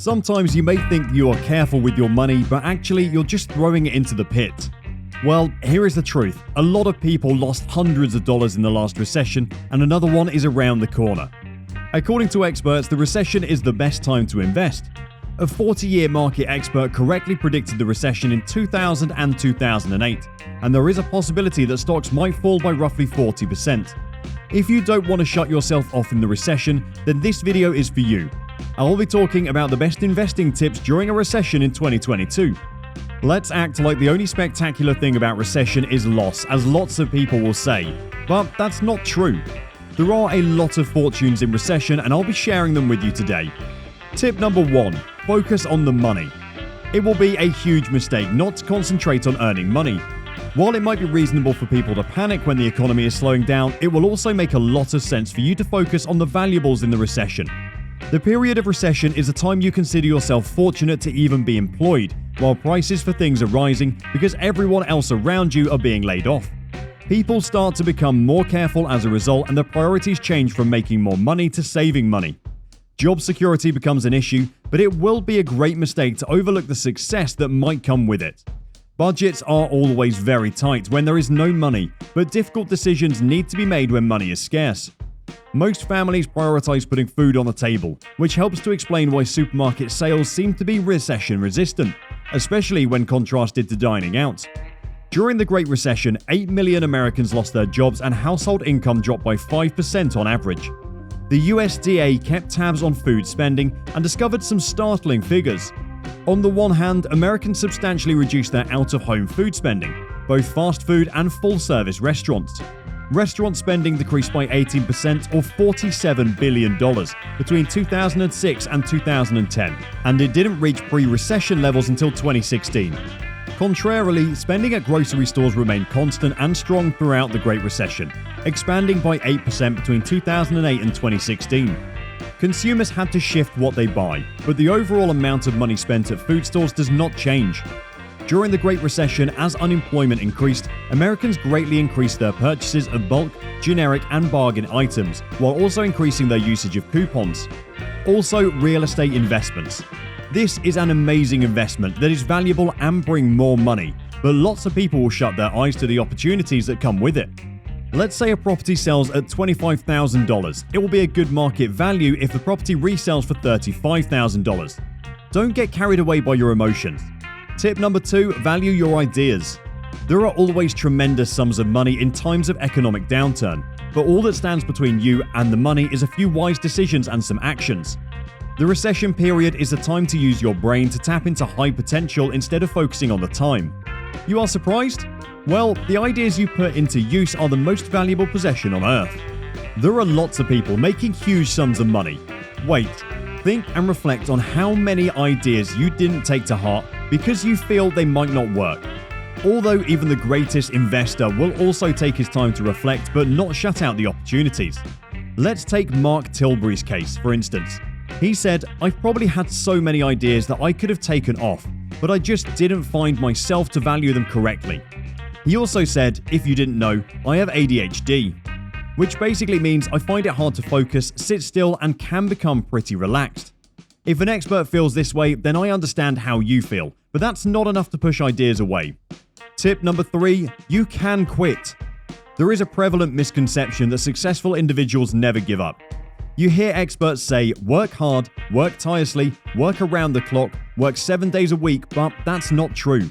Sometimes you may think you are careful with your money, but actually you're just throwing it into the pit. Well, here is the truth. A lot of people lost hundreds of dollars in the last recession, and another one is around the corner. According to experts, the recession is the best time to invest. A 40-year market expert correctly predicted the recession in 2000 and 2008, and there is a possibility that stocks might fall by roughly 40%. If you don't want to shut yourself off in the recession, then this video is for you. I'll be talking about the best investing tips during a recession in 2022. Let's act like the only spectacular thing about recession is loss, as lots of people will say. But that's not true. There are a lot of fortunes in recession, and I'll be sharing them with you today. Tip number 1. Focus on the money. It will be a huge mistake not to concentrate on earning money. While it might be reasonable for people to panic when the economy is slowing down, it will also make a lot of sense for you to focus on the valuables in the recession. The period of recession is a time you consider yourself fortunate to even be employed, while prices for things are rising because everyone else around you are being laid off. People start to become more careful as a result, and their priorities change from making more money to saving money. Job security becomes an issue, but it will be a great mistake to overlook the success that might come with it. Budgets are always very tight when there is no money, but difficult decisions need to be made when money is scarce. Most families prioritize putting food on the table, which helps to explain why supermarket sales seem to be recession-resistant, especially when contrasted to dining out. During the Great Recession, 8 million Americans lost their jobs and household income dropped by 5% on average. The USDA kept tabs on food spending and discovered some startling figures. On the one hand, Americans substantially reduced their out-of-home food spending, both fast food and full-service restaurants. Restaurant spending decreased by 18% or $47 billion between 2006 and 2010, and it didn't reach pre-recession levels until 2016. Contrarily, spending at grocery stores remained constant and strong throughout the Great Recession, expanding by 8% between 2008 and 2016. Consumers had to shift what they buy, but the overall amount of money spent at food stores does not change. During the Great Recession, as unemployment increased, Americans greatly increased their purchases of bulk, generic, and bargain items, while also increasing their usage of coupons. Also, real estate investments. This is an amazing investment that is valuable and bring more money, but lots of people will shut their eyes to the opportunities that come with it. Let's say a property sells at $25,000. It will be a good market value if the property resells for $35,000. Don't get carried away by your emotions. Tip number 2, value your ideas. There are always tremendous sums of money in times of economic downturn, but all that stands between you and the money is a few wise decisions and some actions. The recession period is a time to use your brain to tap into high potential instead of focusing on the time. You are surprised? Well, the ideas you put into use are the most valuable possession on earth. There are lots of people making huge sums of money. Wait. Think and reflect on how many ideas you didn't take to heart because you feel they might not work. Although even the greatest investor will also take his time to reflect but not shut out the opportunities. Let's take Mark Tilbury's case, for instance. He said, "I've probably had so many ideas that I could have taken off, but I just didn't find myself to value them correctly." He also said, "If you didn't know, I have ADHD. Which basically means I find it hard to focus, sit still, and can become pretty relaxed. If an expert feels this way, then I understand how you feel, but that's not enough to push ideas away." Tip number 3, you can quit. There is a prevalent misconception that successful individuals never give up. You hear experts say, work hard, work tirelessly, work around the clock, work 7 days a week, but that's not true.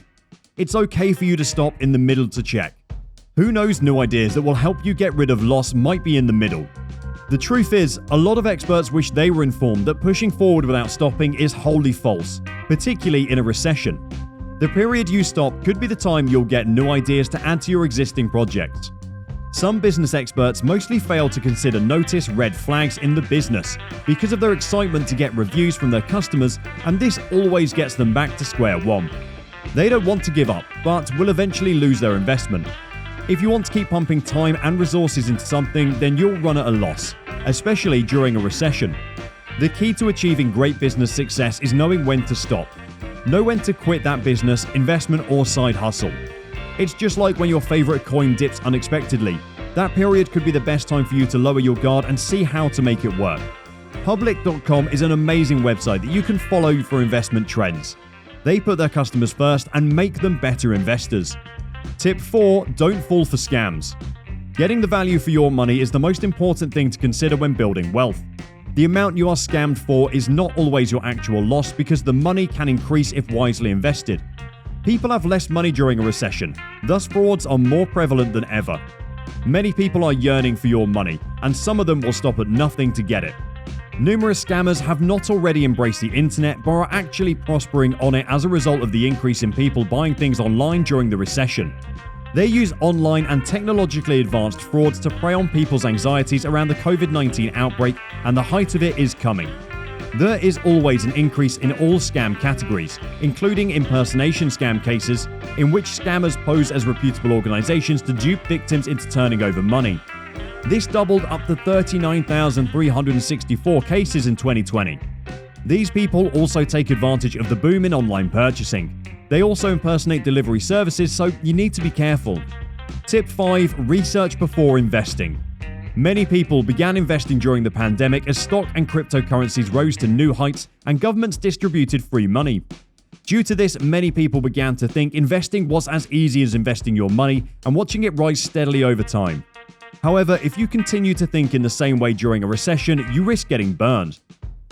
It's okay for you to stop in the middle to check. Who knows, new ideas that will help you get rid of loss might be in the middle. The truth is, a lot of experts wish they were informed that pushing forward without stopping is wholly false, particularly in a recession. The period you stop could be the time you'll get new ideas to add to your existing projects. Some business experts mostly fail to consider notice red flags in the business because of their excitement to get reviews from their customers, and this always gets them back to square one. They don't want to give up, but will eventually lose their investment. If you want to keep pumping time and resources into something, then you'll run at a loss, especially during a recession. The key to achieving great business success is knowing when to stop. Know when to quit that business, investment, or side hustle. It's just like when your favorite coin dips unexpectedly. That period could be the best time for you to lower your guard and see how to make it work. Public.com is an amazing website that you can follow for investment trends. They put their customers first and make them better investors. Tip 4. Don't fall for scams. Getting the value for your money is the most important thing to consider when building wealth. The amount you are scammed for is not always your actual loss because the money can increase if wisely invested. People have less money during a recession, thus frauds are more prevalent than ever. Many people are yearning for your money, and some of them will stop at nothing to get it. Numerous scammers have not already embraced the internet but are actually prospering on it as a result of the increase in people buying things online during the recession. They use online and technologically advanced frauds to prey on people's anxieties around the COVID-19 outbreak, and the height of it is coming. There is always an increase in all scam categories, including impersonation scam cases, in which scammers pose as reputable organizations to dupe victims into turning over money. This doubled up to 39,364 cases in 2020. These people also take advantage of the boom in online purchasing. They also impersonate delivery services, so you need to be careful. Tip 5. Research before investing. Many people began investing during the pandemic as stock and cryptocurrencies rose to new heights and governments distributed free money. Due to this, many people began to think investing was as easy as investing your money and watching it rise steadily over time. However, if you continue to think in the same way during a recession, you risk getting burned.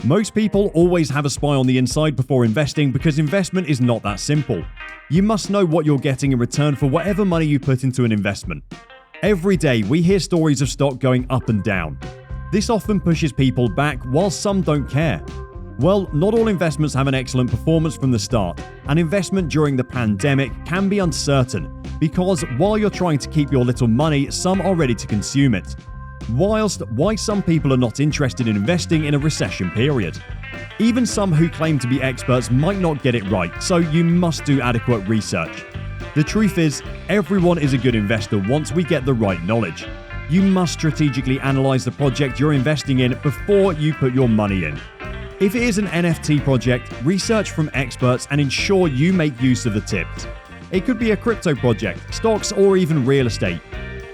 Most people always have a spy on the inside before investing because investment is not that simple. You must know what you're getting in return for whatever money you put into an investment. Every day we hear stories of stock going up and down. This often pushes people back while some don't care. Well, not all investments have an excellent performance from the start. An investment during the pandemic can be uncertain because while you're trying to keep your little money, some are ready to consume it. Why some people are not interested in investing in a recession period. Even some who claim to be experts might not get it right, so you must do adequate research. The truth is, everyone is a good investor once we get the right knowledge. You must strategically analyze the project you're investing in before you put your money in. If it is an NFT project, research from experts and ensure you make use of the tips. It could be a crypto project, stocks, or even real estate.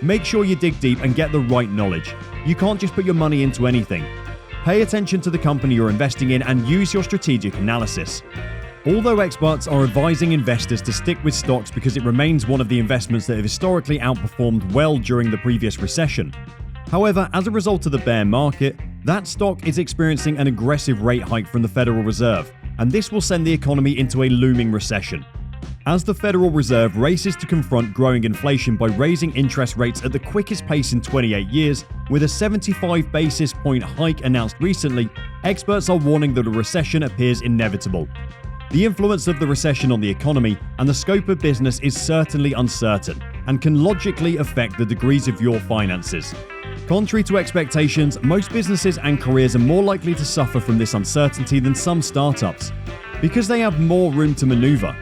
Make sure you dig deep and get the right knowledge. You can't just put your money into anything. Pay attention to the company you're investing in and use your strategic analysis. Although experts are advising investors to stick with stocks because it remains one of the investments that have historically outperformed well during the previous recession. However, as a result of the bear market, that stock is experiencing an aggressive rate hike from the Federal Reserve, and this will send the economy into a looming recession. As the Federal Reserve races to confront growing inflation by raising interest rates at the quickest pace in 28 years, with a 75 basis point hike announced recently, experts are warning that a recession appears inevitable. The influence of the recession on the economy and the scope of business is certainly uncertain and can logically affect the degrees of your finances. Contrary to expectations, most businesses and careers are more likely to suffer from this uncertainty than some startups, because they have more room to maneuver.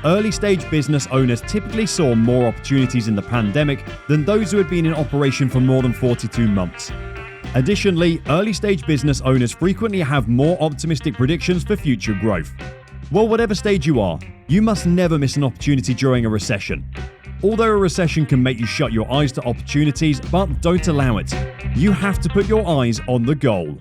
Early-stage business owners typically saw more opportunities in the pandemic than those who had been in operation for more than 42 months. Additionally, early-stage business owners frequently have more optimistic predictions for future growth. Well, whatever stage you are, you must never miss an opportunity during a recession. Although a recession can make you shut your eyes to opportunities, but don't allow it. You have to put your eyes on the goal.